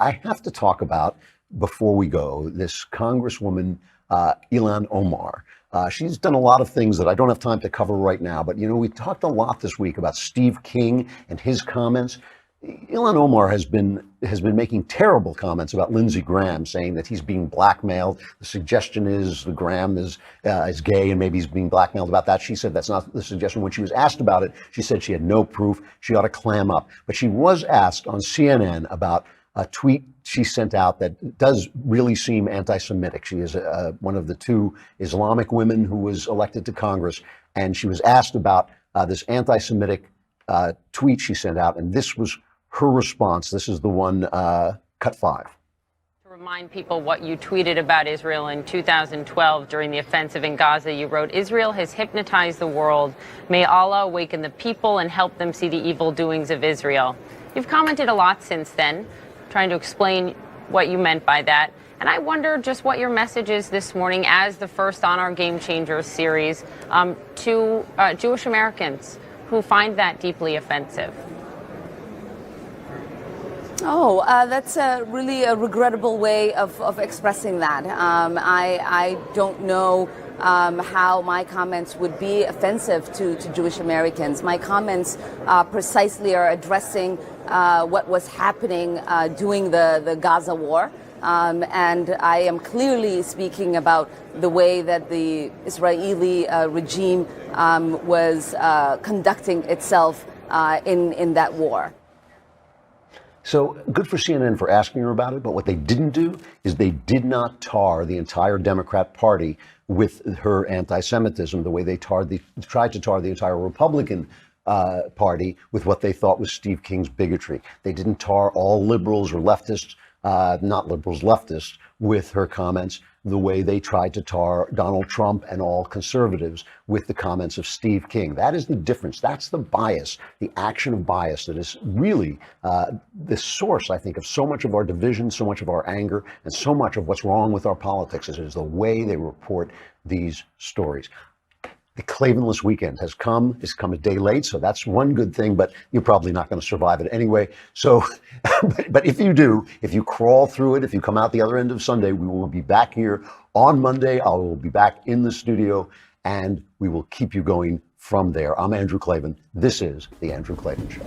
I have to talk about, before we go, this Congresswoman, Ilhan Omar. She's done a lot of things that I don't have time to cover right now, but we talked a lot this week about Steve King and his comments. Ilhan Omar has been making terrible comments about Lindsey Graham, saying that he's being blackmailed. The suggestion is that Graham is gay and maybe he's being blackmailed about that. She said that's not the suggestion. When she was asked about it, she said she had no proof. She ought to clam up. But she was asked on CNN about a tweet she sent out that does really seem anti-Semitic. She is one of the two Islamic women who was elected to Congress, and she was asked about this anti-Semitic tweet she sent out, and this was her response. This is the one, cut 5. To remind people what you tweeted about Israel in 2012 during the offensive in Gaza, you wrote, "Israel has hypnotized the world. May Allah awaken the people and help them see the evil doings of Israel." You've commented a lot since then, trying to explain what you meant by that. And I wonder just what your message is this morning as the first on our Game Changers series to Jewish Americans who find that deeply offensive. That's really a regrettable way of expressing that. I don't know how my comments would be offensive to Jewish Americans. My comments precisely are addressing what was happening during the Gaza war. And I am clearly speaking about the way that the Israeli regime was conducting itself in that war. So good for CNN for asking her about it, but what they didn't do is they did not tar the entire Democrat Party with her anti-Semitism the way they tried to tar the entire Republican Party with what they thought was Steve King's bigotry. They didn't tar all liberals or leftists, not liberals, leftists, with her comments the way they tried to tar Donald Trump and all conservatives with the comments of Steve King. That is the difference. That's the bias, the action of bias that is really the source, I think, of so much of our division, so much of our anger, and so much of what's wrong with our politics is the way they report these stories. The Klavanless weekend has come. It's come a day late, so that's one good thing, but you're probably not going to survive it anyway. So, but if you do, if you crawl through it, if you come out the other end of Sunday, we will be back here on Monday. I will be back in the studio, and we will keep you going from there. I'm Andrew Klavan. This is The Andrew Klavan Show.